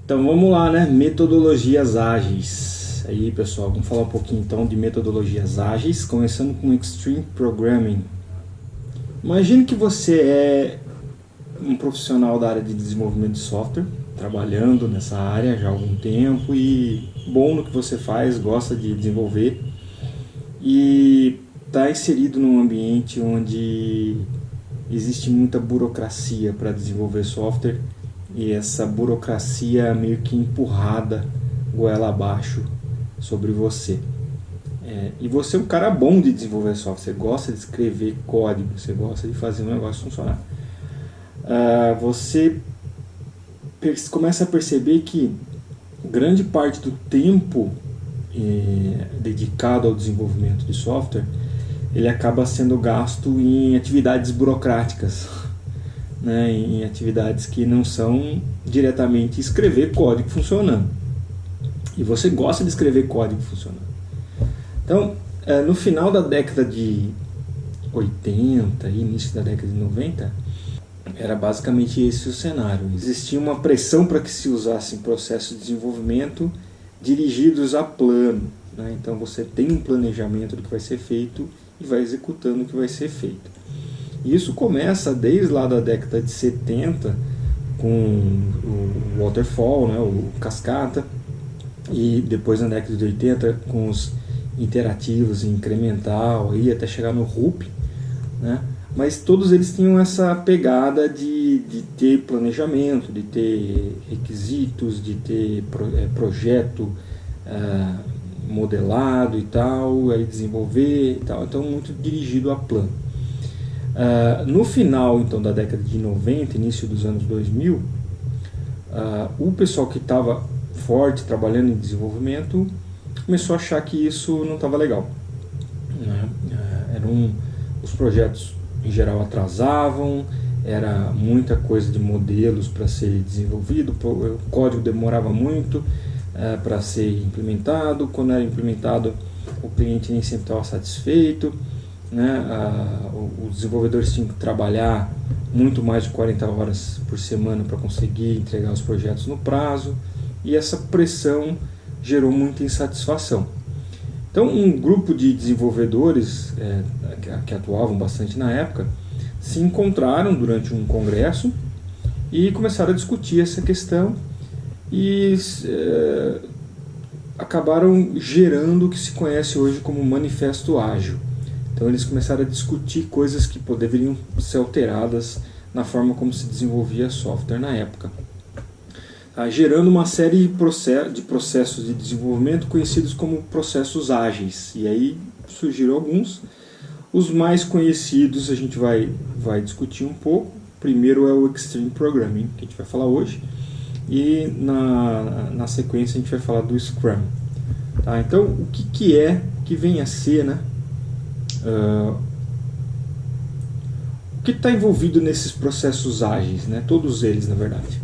Então vamos lá, né? Metodologias ágeis. Aí, pessoal, vamos falar um pouquinho então de metodologias ágeis, começando com Extreme Programming. Imagine que você é um profissional da área de desenvolvimento de software, trabalhando nessa área já há algum tempo e bom no que você faz, gosta de desenvolver e está inserido num ambiente onde existe muita burocracia para desenvolver software e essa burocracia meio que empurrada goela abaixo sobre você. E você é um cara bom de desenvolver software, você gosta de escrever código, você gosta de fazer um negócio funcionar. Você começa a perceber que grande parte do tempo dedicado ao desenvolvimento de software ele acaba sendo gasto em atividades burocráticas, né, em atividades que não são diretamente escrever código funcionando. E você gosta de escrever código funcionando. Então, no final da década de 80 e início da década de 90, era basicamente esse o cenário. Existia uma pressão para que se usassem processos de desenvolvimento dirigidos a plano, né? Então você tem um planejamento do que vai ser feito e vai executando o que vai ser feito. E isso começa desde lá da década de 70 com o Waterfall, né, o cascata, e depois na década de 80 com os interativos, incremental, aí até chegar no RUP, né? Mas todos eles tinham essa pegada de ter planejamento, de ter requisitos, de ter projeto modelado e tal, aí desenvolver e tal, então muito dirigido a plano. No final então da década de 90, início dos anos 2000, o pessoal que estava forte trabalhando em desenvolvimento começou a achar que isso não estava legal, né? Os projetos em geral atrasavam, era muita coisa de modelos para ser desenvolvido, o código demorava muito para ser implementado, quando era implementado o cliente nem sempre estava satisfeito, né? Os desenvolvedores tinham que trabalhar muito mais de 40 horas por semana para conseguir entregar os projetos no prazo, e essa pressão gerou muita insatisfação. Então um grupo de desenvolvedores que atuavam bastante na época se encontraram durante um congresso e começaram a discutir essa questão e acabaram gerando o que se conhece hoje como manifesto ágil. Então eles começaram a discutir coisas que deveriam ser alteradas na forma como se desenvolvia software na época, gerando uma série de processos de desenvolvimento conhecidos como processos ágeis. E aí surgiram alguns. Os mais conhecidos a gente vai discutir um pouco. Primeiro é o Extreme Programming, que a gente vai falar hoje. E na sequência a gente vai falar do Scrum. Tá? Então, o que vem a ser, né? O que está envolvido nesses processos ágeis, né? Todos eles, na verdade.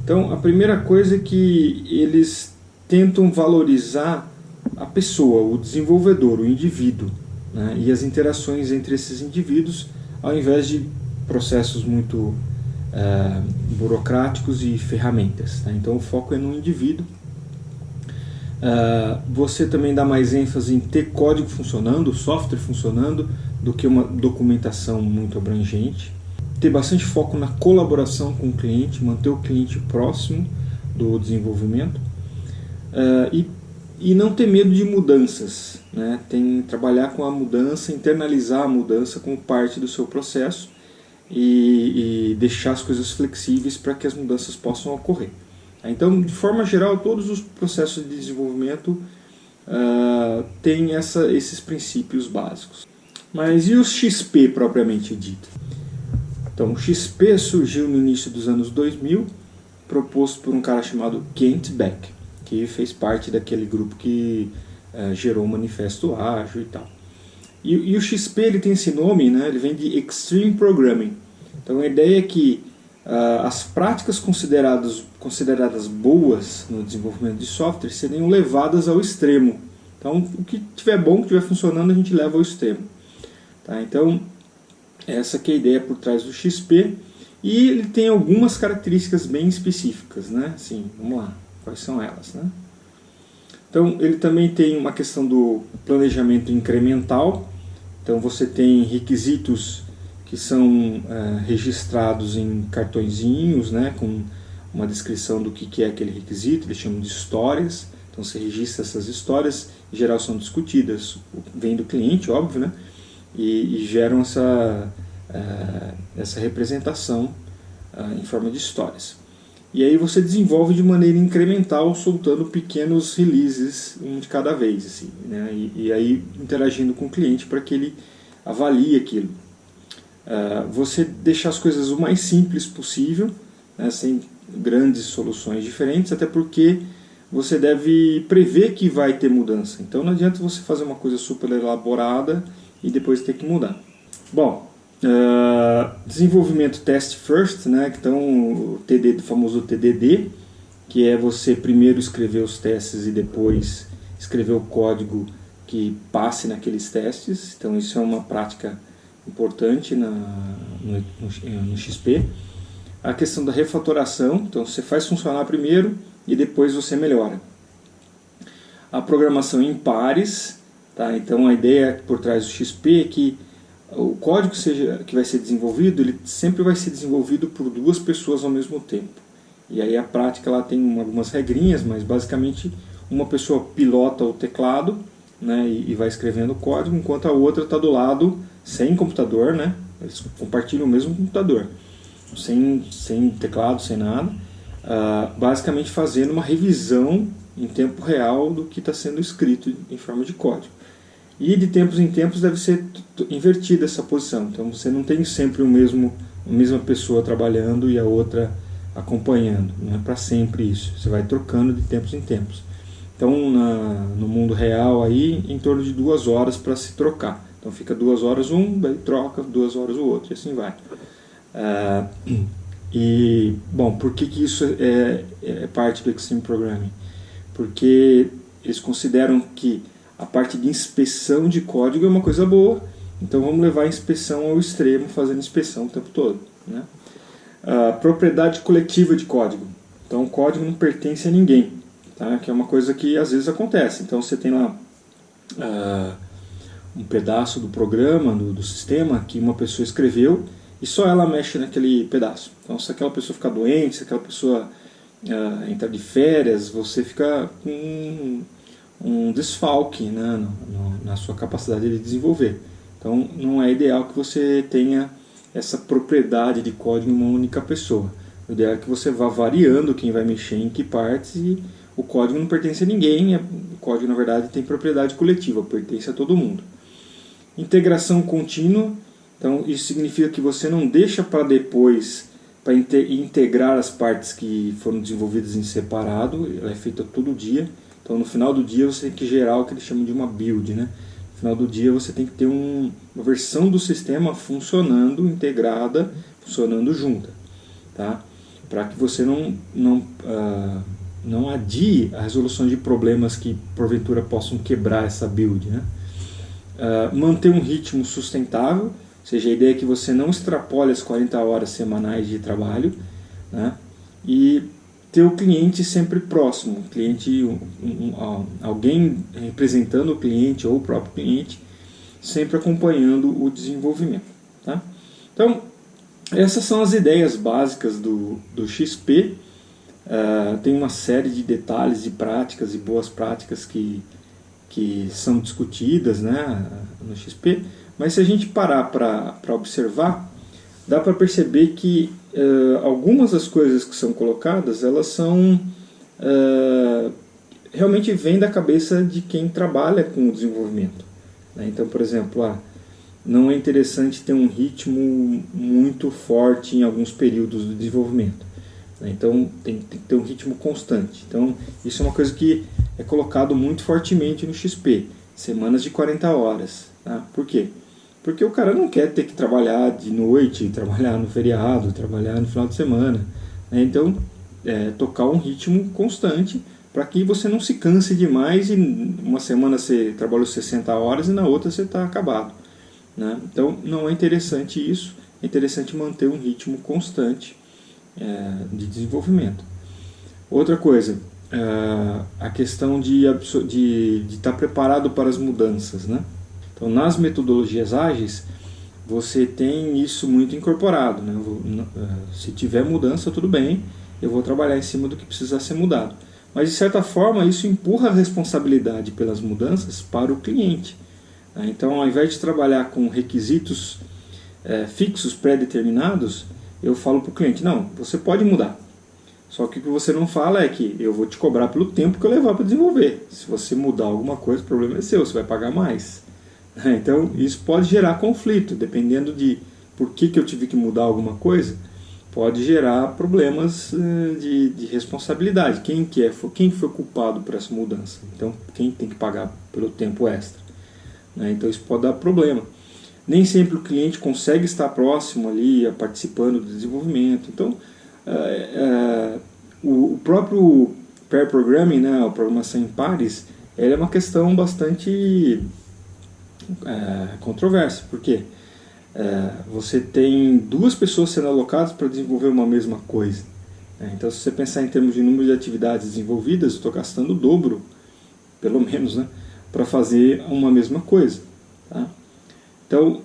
Então, a primeira coisa é que eles tentam valorizar a pessoa, o desenvolvedor, o indivíduo, né, e as interações entre esses indivíduos, ao invés de processos muito burocráticos e ferramentas. Tá? Então, o foco é no indivíduo. Você também dá mais ênfase em ter código funcionando, software funcionando, do que uma documentação muito abrangente. Ter bastante foco na colaboração com o cliente, manter o cliente próximo do desenvolvimento, e não ter medo de mudanças, né? Trabalhar com a mudança, internalizar a mudança como parte do seu processo e deixar as coisas flexíveis para que as mudanças possam ocorrer. Então, de forma geral, todos os processos de desenvolvimento têm esses princípios básicos. Mas e o XP propriamente dito? Então, o XP surgiu no início dos anos 2000, proposto por um cara chamado Kent Beck, que fez parte daquele grupo que gerou o Manifesto Ágil e tal. E o XP ele tem esse nome, né? Ele vem de Extreme Programming. Então a ideia é que as práticas consideradas boas no desenvolvimento de software seriam levadas ao extremo. Então o que tiver bom, o que estiver funcionando, a gente leva ao extremo. Tá? Então essa que é a ideia por trás do XP. E ele tem algumas características bem específicas, né? Sim, vamos lá, quais são elas, né? Então, ele também tem uma questão do planejamento incremental. Então, você tem requisitos que são registrados em cartõezinhos, né, com uma descrição do que é aquele requisito, eles chamam de histórias. Então, você registra essas histórias, em geral são discutidas, vem do cliente, óbvio, né, e geram essa representação em forma de histórias. E aí você desenvolve de maneira incremental, soltando pequenos releases, um de cada vez, assim, né? E aí interagindo com o cliente para que ele avalie aquilo. Você deixar as coisas o mais simples possível, né, sem grandes soluções diferentes, até porque você deve prever que vai ter mudança. Então não adianta você fazer uma coisa super elaborada e depois ter que mudar. Bom, desenvolvimento test first, né? Então o famoso TDD, que é você primeiro escrever os testes e depois escrever o código que passe naqueles testes. Então isso é uma prática importante no XP. A questão da refatoração, então você faz funcionar primeiro e depois você melhora. A programação em pares, tá? Então a ideia por trás do XP é que o código que vai ser desenvolvido, ele sempre vai ser desenvolvido por duas pessoas ao mesmo tempo. E aí a prática ela tem algumas regrinhas, mas basicamente uma pessoa pilota o teclado, né, e vai escrevendo o código, enquanto a outra está do lado sem computador, né, eles compartilham o mesmo computador, sem teclado, sem nada, basicamente fazendo uma revisão em tempo real do que está sendo escrito em forma de código. E de tempos em tempos deve ser invertida essa posição. Então você não tem sempre a mesma pessoa trabalhando e a outra acompanhando. Não é para sempre isso. Você vai trocando de tempos em tempos. Então no mundo real aí, em torno de 2 horas para se trocar. Então fica 2 horas um, daí troca 2 horas o outro, e assim vai. E, bom, por que isso é parte do Extreme Programming? Porque eles consideram que a parte de inspeção de código é uma coisa boa, então vamos levar a inspeção ao extremo, fazendo inspeção o tempo todo, né? Propriedade coletiva de código. Então o código não pertence a ninguém, tá? Que é uma coisa que às vezes acontece. Então você tem lá um pedaço do programa, do sistema, que uma pessoa escreveu e só ela mexe naquele pedaço. Então se aquela pessoa ficar doente, se aquela pessoa entrar de férias, você fica com um desfalque, né, na sua capacidade de desenvolver. Então não é ideal que você tenha essa propriedade de código em uma única pessoa. O ideal é que você vá variando quem vai mexer em que partes, e o código não pertence a ninguém, o código na verdade tem propriedade coletiva, pertence a todo mundo. Integração contínua, então isso significa que você não deixa para depois, para integrar as partes que foram desenvolvidas em separado, ela é feita todo dia. Então no final do dia você tem que gerar o que eles chamam de uma build, né? No final do dia você tem que ter uma versão do sistema funcionando, integrada, funcionando junta, tá? Para que você não adie a resolução de problemas que porventura possam quebrar essa build, né? Manter um ritmo sustentável, ou seja, a ideia é que você não extrapole as 40 horas semanais de trabalho, né? E ter o cliente sempre próximo, alguém representando o cliente ou o próprio cliente, sempre acompanhando o desenvolvimento, tá? Então, essas são as ideias básicas do XP. Tem uma série de detalhes e práticas e boas práticas que são discutidas, né, no XP, mas se a gente parar para observar, dá para perceber que algumas das coisas que são colocadas, elas são realmente vêm da cabeça de quem trabalha com o desenvolvimento, né? Então, por exemplo, não é interessante ter um ritmo muito forte em alguns períodos do desenvolvimento, né? Então tem que ter um ritmo constante. Então isso é uma coisa que é colocado muito fortemente no XP, semanas de 40 horas, tá? Por quê? Porque o cara não quer ter que trabalhar de noite, trabalhar no feriado, trabalhar no final de semana, né? Então, tocar um ritmo constante para que você não se canse demais e uma semana você trabalhou 60 horas e na outra você está acabado, né? Então, não é interessante isso. é interessante manter um ritmo constante de desenvolvimento. Outra coisa, a questão de estar preparado para as mudanças, né? Então, nas metodologias ágeis, você tem isso muito incorporado, né? Se tiver mudança, tudo bem, eu vou trabalhar em cima do que precisa ser mudado. Mas, de certa forma, isso empurra a responsabilidade pelas mudanças para o cliente. Então, ao invés de trabalhar com requisitos fixos, pré-determinados, eu falo para o cliente, não, você pode mudar. Só que o que você não fala é que eu vou te cobrar pelo tempo que eu levar para desenvolver. Se você mudar alguma coisa, o problema é seu, você vai pagar mais. Então, isso pode gerar conflito, dependendo de por que eu tive que mudar alguma coisa, pode gerar problemas de responsabilidade. Quem foi culpado por essa mudança? Então, quem tem que pagar pelo tempo extra? Então, isso pode dar problema. Nem sempre o cliente consegue estar próximo ali, participando do desenvolvimento. Então, o próprio pair programming, né, a programação em pares, ela é uma questão bastante controversa. Por quê? Você tem duas pessoas sendo alocadas para desenvolver uma mesma coisa. Então, se você pensar em termos de número de atividades desenvolvidas, eu estou gastando o dobro, pelo menos, né, para fazer uma mesma coisa. Tá? Então,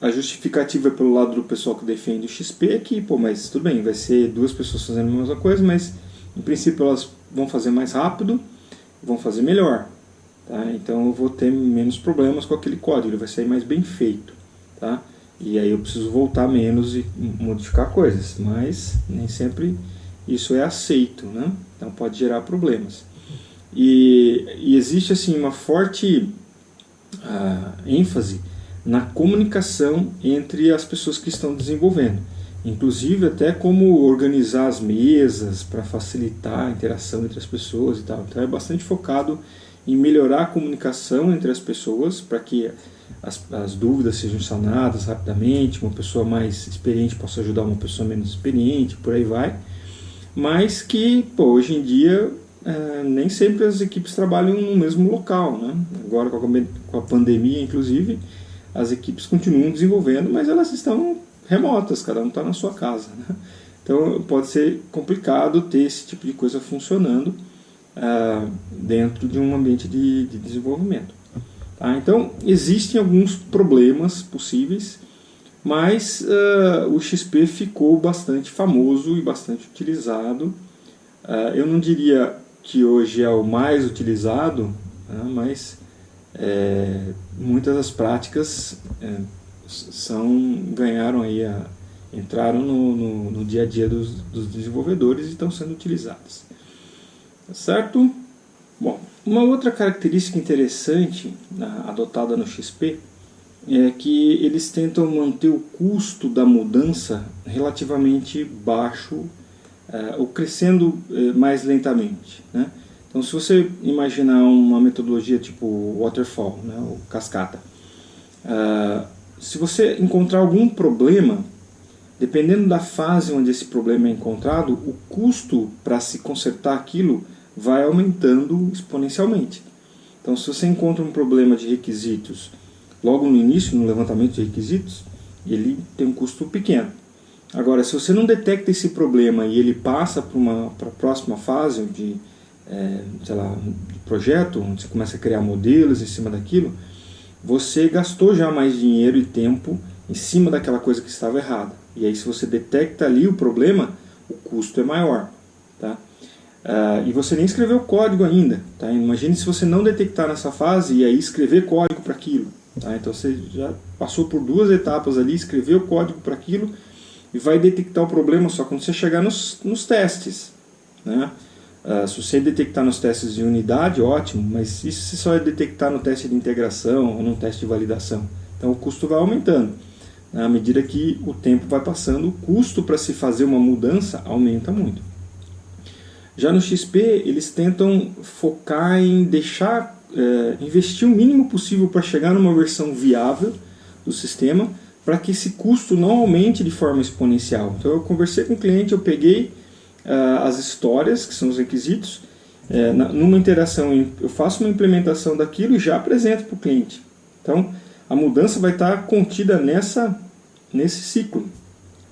a justificativa pelo lado do pessoal que defende o XP é que, mas tudo bem, vai ser duas pessoas fazendo a mesma coisa, mas em princípio elas vão fazer mais rápido, vão fazer melhor. Tá? Então eu vou ter menos problemas com aquele código, ele vai sair mais bem feito. Tá? E aí eu preciso voltar menos e modificar coisas, mas nem sempre isso é aceito, né? Então pode gerar problemas. E existe assim uma forte ênfase na comunicação entre as pessoas que estão desenvolvendo, inclusive até como organizar as mesas para facilitar a interação entre as pessoas e tal. Então é bastante focado em melhorar a comunicação entre as pessoas para que as dúvidas sejam sanadas rapidamente, uma pessoa mais experiente possa ajudar uma pessoa menos experiente, por aí vai. Mas que hoje em dia nem sempre as equipes trabalham no mesmo local, né? Agora com a pandemia, inclusive, as equipes continuam desenvolvendo, mas elas estão remotas, cada um está na sua casa, né? Então pode ser complicado ter esse tipo de coisa funcionando dentro de um ambiente de desenvolvimento. Tá? Então existem alguns problemas possíveis, mas o XP ficou bastante famoso e bastante utilizado. Eu não diria que hoje é o mais utilizado, mas muitas das práticas ganharam aí entraram no dia a dia dos desenvolvedores e estão sendo utilizadas. Tá certo? Bom, uma outra característica interessante adotada no XP é que eles tentam manter o custo da mudança relativamente baixo ou crescendo mais lentamente, né? Então, se você imaginar uma metodologia tipo waterfall, né, ou cascata, se você encontrar algum problema, dependendo da fase onde esse problema é encontrado, o custo para se consertar aquilo vai aumentando exponencialmente. Então, se você encontra um problema de requisitos logo no início, no levantamento de requisitos, ele tem um custo pequeno. Agora, se você não detecta esse problema e ele passa para a próxima fase de projeto, onde você começa a criar modelos em cima daquilo, você gastou já mais dinheiro e tempo em cima daquela coisa que estava errada. E aí, se você detecta ali o problema, o custo é maior. Tá? E você nem escreveu código ainda. Tá? Imagine se você não detectar nessa fase e aí escrever código para aquilo. Tá? Então você já passou por duas etapas ali, escreveu código para aquilo e vai detectar o problema só quando você chegar nos testes. Né? Se você detectar nos testes de unidade, ótimo, mas isso você só vai detectar no teste de integração ou no teste de validação. Então o custo vai aumentando. À medida que o tempo vai passando, o custo para se fazer uma mudança aumenta muito. Já no XP, eles tentam focar em investir o mínimo possível para chegar numa versão viável do sistema, para que esse custo não aumente de forma exponencial. Então eu conversei com o cliente, eu peguei as histórias, que são os requisitos, numa interação, eu faço uma implementação daquilo e já apresento para o cliente. Então a mudança vai estar contida nesse ciclo,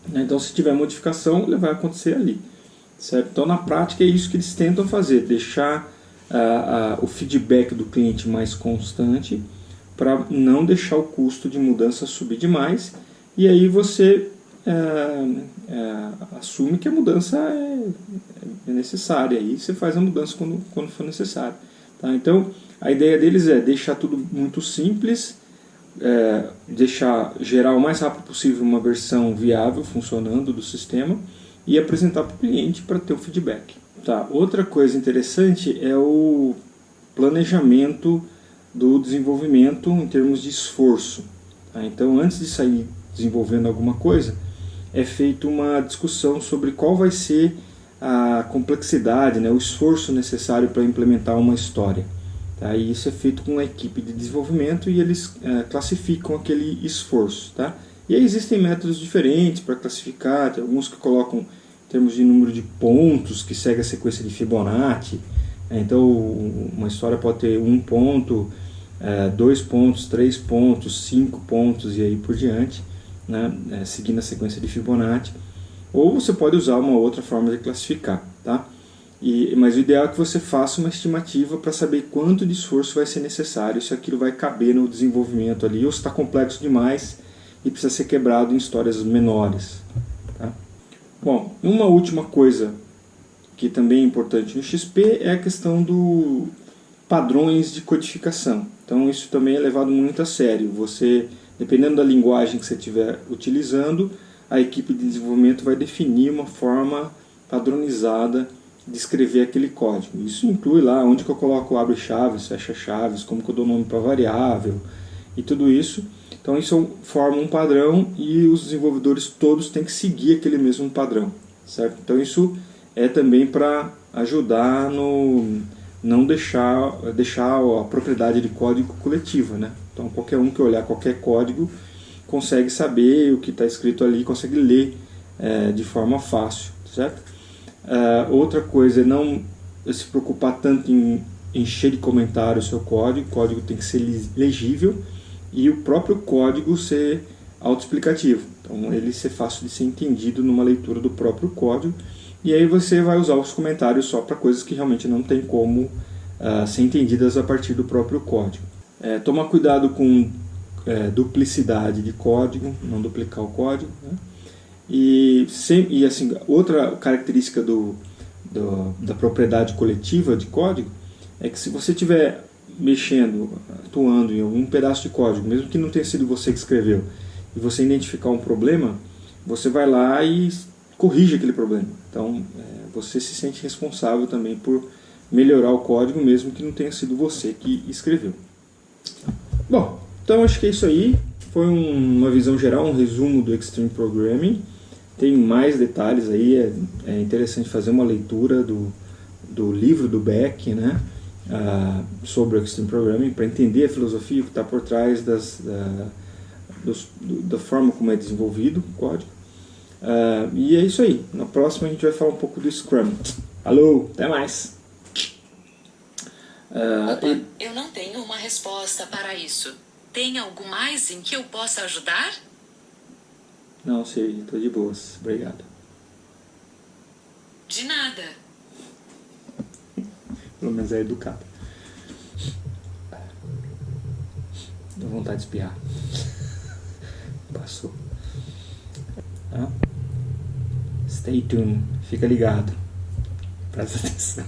né? Então, se tiver modificação, ele vai acontecer ali, certo? Então, na prática, é isso que eles tentam fazer, deixar o feedback do cliente mais constante para não deixar o custo de mudança subir demais, e aí você assume que a mudança é necessária, e você faz a mudança quando for necessário, tá? Então, a ideia deles é deixar tudo muito simples, gerar o mais rápido possível uma versão viável, funcionando do sistema, e apresentar para o cliente para ter o feedback. Tá. Outra coisa interessante é o planejamento do desenvolvimento em termos de esforço. Tá? Então, antes de sair desenvolvendo alguma coisa, é feita uma discussão sobre qual vai ser a complexidade, né, o esforço necessário para implementar uma história. Tá? E isso é feito com a equipe de desenvolvimento e eles classificam aquele esforço. Tá? E aí existem métodos diferentes para classificar, tem alguns que colocam em termos de número de pontos, que segue a sequência de Fibonacci. Então uma história pode ter 1 ponto, 2 pontos, 3 pontos, 5 pontos e aí por diante, né? Seguindo a sequência de Fibonacci. Ou você pode usar uma outra forma de classificar. Tá? Mas o ideal é que você faça uma estimativa para saber quanto de esforço vai ser necessário, se aquilo vai caber no desenvolvimento ali, ou se está complexo demais e precisa ser quebrado em histórias menores. Tá? Bom, uma última coisa que também é importante no XP é a questão do padrões de codificação. Então isso também é levado muito a sério. Você, dependendo da linguagem que você estiver utilizando, a equipe de desenvolvimento vai definir uma forma padronizada de escrever aquele código. Isso inclui lá onde que eu coloco abre chaves, fecha chaves, como que eu dou nome para variável e tudo isso. Então isso forma um padrão e os desenvolvedores todos têm que seguir aquele mesmo padrão, certo? Então isso é também para ajudar no não deixar a propriedade de código coletiva, né? Então qualquer um que olhar qualquer código consegue saber o que está escrito ali, consegue ler de forma fácil, certo? Outra coisa é não se preocupar tanto em encher de comentários o seu código. O código tem que ser legível e o próprio código ser autoexplicativo. Então ele ser fácil de ser entendido numa leitura do próprio código. E aí você vai usar os comentários só para coisas que realmente não tem como ser entendidas a partir do próprio código. Tomar cuidado com duplicidade de código, não duplicar o código, né? E assim, outra característica da propriedade coletiva de código é que se você estiver atuando em algum pedaço de código, mesmo que não tenha sido você que escreveu, e você identificar um problema, você vai lá e corrige aquele problema. Então você se sente responsável também por melhorar o código, mesmo que não tenha sido você que escreveu. Bom, então acho que é isso aí. Foi uma visão geral, um resumo do Extreme Programming. Tem mais detalhes aí, é interessante fazer uma leitura do livro do Beck, né, sobre o Extreme Programming, para entender a filosofia que está por trás da forma como é desenvolvido o código. E é isso aí. Na próxima a gente vai falar um pouco do Scrum. Alô, até mais! Opa, eu não tenho uma resposta para isso. Tem algo mais em que eu possa ajudar? Não, sei, estou de boas. Obrigado. De nada. Pelo menos é educado. Dá vontade de espirrar. Passou. Stay tuned. Fica ligado. Presta atenção.